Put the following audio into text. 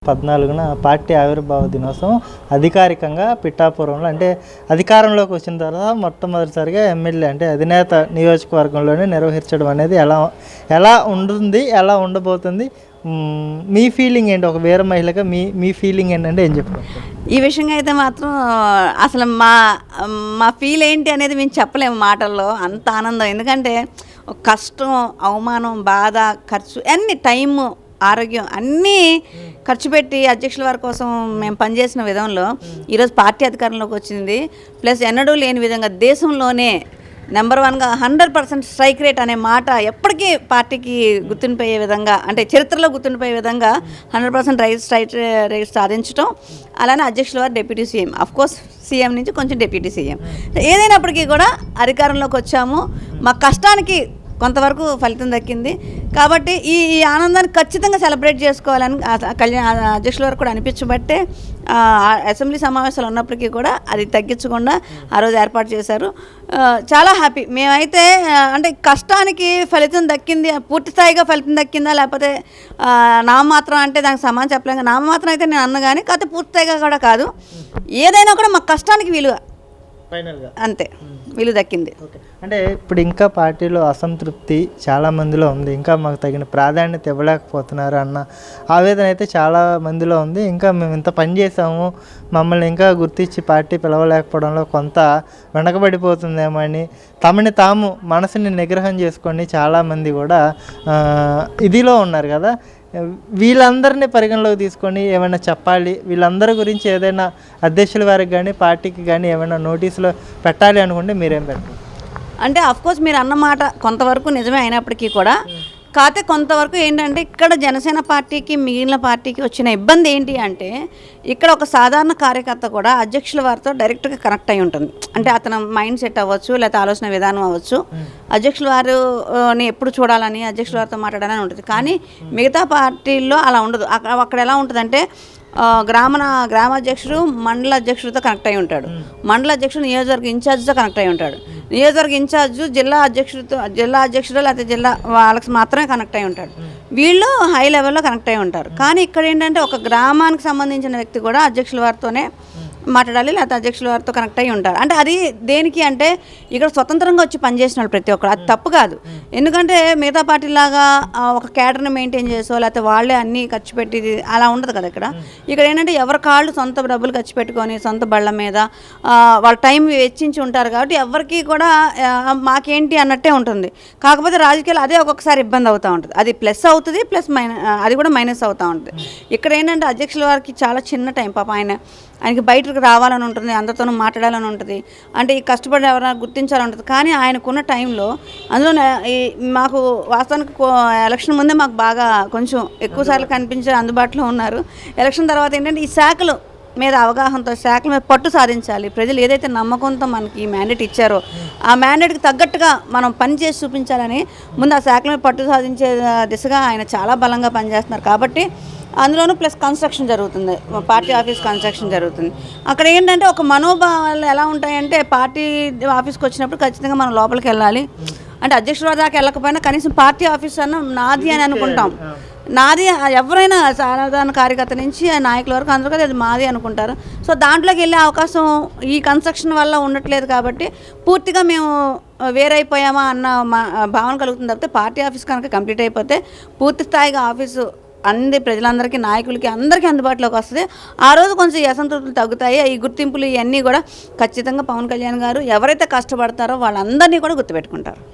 14న party ఆవిర్భావ దినోత్సవం అధికారికంగా పిఠాపురంలో అంటే అధికారంలోకి వచ్చిన తర్వాత మొట్టమొదటిసారిగా ఎమ్మెల్యే అంటే అధినేత నియోజకవర్గంలోనే నిర్వహించడం అనేది ఎలా ఉంటుంది, ఎలా ఉండబోతుంది? మీ ఫీలింగ్ ఏంటి? ఒక వీర మహిళగా మీ ఫీలింగ్ ఏంటంటే ఏం చెప్తారు? ఈ విషయంగా అయితే మాత్రం అసలు మా ఫీల్ ఏంటి అనేది మేము చెప్పలేము మాటల్లో. అంత ఆనందం, ఎందుకంటే కష్టం, అవమానం, బాధ, ఖర్చు అన్ని టైము, ఆరోగ్యం అన్నీ ఖర్చు పెట్టి అధ్యక్షుల వారి కోసం మేము పనిచేసిన విధంలో ఈరోజు పార్టీ అధికారంలోకి వచ్చింది. ప్లస్ ఎన్నడూ లేని విధంగా దేశంలోనే నెంబర్ 1గా 100% స్ట్రైక్ రేట్ అనే మాట ఎప్పటికీ పార్టీకి గుర్తుండిపోయే విధంగా, అంటే చరిత్రలో గుర్తుండిపోయే విధంగా 100% స్ట్రైక్ రేట్ సాధించడం. అలానే అధ్యక్షుల వారు డిప్యూటీ సీఎం, అఫ్కోర్స్ సీఎం నుంచి కొంచెం డిప్యూటీ సీఎం, ఏదైనప్పటికీ కూడా అధికారంలోకి వచ్చాము. మా కష్టానికి కొంతవరకు ఫలితం దక్కింది కాబట్టి ఈ ఆనందాన్ని ఖచ్చితంగా సెలబ్రేట్ చేసుకోవాలని అధ్యక్షుల వారు కూడా అనిపించబట్టే అసెంబ్లీ సమావేశాలు ఉన్నప్పటికీ కూడా అది తగ్గించకుండా ఆ రోజు ఏర్పాటు చేశారు. చాలా హ్యాపీ మేమైతే. అంటే కష్టానికి ఫలితం దక్కింది, పూర్తి స్థాయిగా ఫలితం దక్కిందా లేకపోతే నామమాత్రం అంటే దానికి సమానం చెప్పలేక నామమాత్రం అయితే నేను అన్న కానీ కాకపోతే పూర్తి స్థాయిగా కూడా కాదు. ఏదైనా కూడా మా కష్టానికి విలువ ఫైనల్గా అంతే విలువ దక్కింది. అంటే ఇప్పుడు ఇంకా పార్టీలో అసంతృప్తి చాలా మందిలో ఉంది, ఇంకా మాకు తగిన ప్రాధాన్యత ఇవ్వలేకపోతున్నారు అన్న ఆవేదన అయితే చాలా మందిలో ఉంది. ఇంకా మేము ఇంత పని చేసాము, మమ్మల్ని ఇంకా గుర్తించి పార్టీ పిలవలేకపోవడంలో కొంత వెనకబడిపోతుందేమో అని తమని తాము మనసుని నిగ్రహం చేసుకొని చాలామంది కూడా ఇదిలో ఉన్నారు కదా. వీళ్ళందరినీ పరిగణలోకి తీసుకొని ఏమైనా చెప్పాలి, వీళ్ళందరి గురించి ఏదైనా అధ్యక్షుల వారికి కానీ పార్టీకి కానీ ఏమైనా నోటీసులో పెట్టాలి అనుకుంటే మీరేం పెట్టారు? అంటే అఫ్కోర్స్ మీరు అన్నమాట కొంతవరకు నిజమే అయినప్పటికీ కూడా, కాకపోతే కొంతవరకు ఏంటంటే ఇక్కడ జనసేన పార్టీకి మిగిలిన పార్టీకి వచ్చిన ఇబ్బంది ఏంటి అంటే ఇక్కడ ఒక సాధారణ కార్యకర్త కూడా అధ్యక్షుల వారితో డైరెక్ట్గా కనెక్ట్ అయి ఉంటుంది. అంటే అతను మైండ్ సెట్ అవ్వచ్చు, లేకపోతే ఆలోచన విధానం అవ్వచ్చు. అధ్యక్షుల వారిని ఎప్పుడు చూడాలని, అధ్యక్షుల వారితో మాట్లాడాలని ఉంటుంది. కానీ మిగతా పార్టీల్లో అలా ఉండదు. అక్కడ ఎలా ఉంటుందంటే గ్రామాధ్యక్షుడు మండల అధ్యక్షుడితో కనెక్ట్ అయి ఉంటాడు, మండల అధ్యక్షుడు నియోజకవర్గ ఇన్ఛార్జ్తో కనెక్ట్ అయి ఉంటాడు, నియోజకవర్గ ఇన్ఛార్జు జిల్లా అధ్యక్షుడు లేకపోతే జిల్లా వాళ్ళకి మాత్రమే కనెక్ట్ అయి ఉంటాడు. వీళ్ళు హై లెవెల్లో కనెక్ట్ అయి ఉంటారు. కానీ ఇక్కడ ఏంటంటే ఒక గ్రామానికి సంబంధించిన వ్యక్తి కూడా అధ్యక్షుల వారితోనే మాట్లాడాలి, లేకపోతే అధ్యక్షుల వారితో కనెక్ట్ అయ్యి ఉంటారు. అంటే అది దేనికి అంటే ఇక్కడ స్వతంత్రంగా వచ్చి పనిచేసిన వాళ్ళు ప్రతి ఒక్కరు, అది తప్పు కాదు. ఎందుకంటే మిగతా పార్టీలాగా ఒక క్యాడర్ని మెయింటైన్ చేసో లేకపోతే వాళ్ళే అన్నీ ఖర్చు పెట్టి అలా ఉండదు కదా. ఇక్కడ ఏంటంటే ఎవరి కాళ్ళు సొంత డబ్బులు ఖర్చు పెట్టుకొని సొంత బళ్ళ మీద వాళ్ళ టైం వెచ్చించి ఉంటారు కాబట్టి ఎవరికి కూడా మాకేంటి అన్నట్టే ఉంటుంది. కాకపోతే రాజకీయాలు అదే ఒక్కొక్కసారి ఇబ్బంది అవుతూ ఉంటుంది. అది ప్లస్ అవుతుంది, ప్లస్ అది కూడా మైనస్ అవుతూ ఉంటుంది. ఇక్కడ ఏంటంటే అధ్యక్షుల వారికి చాలా చిన్న టైం, పాప ఆయనకి బయటకు రావాలని ఉంటుంది, అందరితోనూ మాట్లాడాలని ఉంటుంది, అంటే ఈ కష్టపడి ఎవరైనా గుర్తించాలని ఉంటుంది. కానీ ఆయనకున్న టైంలో అందులో మాకు వాస్తవానికి ఎలక్షన్ ముందే మాకు బాగా కొంచెం ఎక్కువ సార్లు కనిపించే అందుబాటులో ఉన్నారు. ఎలక్షన్ తర్వాత ఏంటంటే ఈ శాఖలు మీద అవగాహనతో శాఖల మీద పట్టు సాధించాలి. ప్రజలు ఏదైతే నమ్మకంతో మనకి మ్యాండేట్ ఇచ్చారో ఆ మ్యాండేట్కి తగ్గట్టుగా మనం పని చేసి చూపించాలని ముందు ఆ శాఖల మీద పట్టు సాధించే దిశగా ఆయన చాలా బలంగా పనిచేస్తున్నారు. కాబట్టి అందులోనూ ప్లస్ కన్స్ట్రక్షన్ జరుగుతుంది, పార్టీ ఆఫీస్ కన్స్ట్రక్షన్ జరుగుతుంది. అక్కడ ఏంటంటే ఒక మనోభావాలు ఎలా ఉంటాయంటే పార్టీ ఆఫీస్కి వచ్చినప్పుడు ఖచ్చితంగా మనం లోపలికి వెళ్ళాలి. అంటే అధ్యక్షుల దాకా వెళ్ళకపోయినా కనీసం పార్టీ ఆఫీస్ అన్న నాది అని అనుకుంటాం. నాది ఎవరైనా సాధారణ కార్యకర్త నుంచి నాయకుల వరకు అందరూ కదా అది మాది అనుకుంటారు. సో దాంట్లోకి వెళ్ళే అవకాశం ఈ కన్స్ట్రక్షన్ వల్ల ఉండట్లేదు. కాబట్టి పూర్తిగా మేము వేరైపోయామా అన్న భావన కలుగుతుంది. తప్పితే పార్టీ ఆఫీస్ కనుక కంప్లీట్ అయిపోతే పూర్తి స్థాయిగా ఆఫీసు ప్రజలందరికీ, నాయకులకి అందరికీ అందుబాటులోకి వస్తుంది. ఆ రోజు కొంచెం అసంతృప్తులు తగ్గుతాయి. ఈ గుర్తింపులు ఇవన్నీ కూడా ఖచ్చితంగా పవన్ కళ్యాణ్ గారు ఎవరైతే కష్టపడతారో వాళ్ళందరినీ కూడా గుర్తుపెట్టుకుంటారు.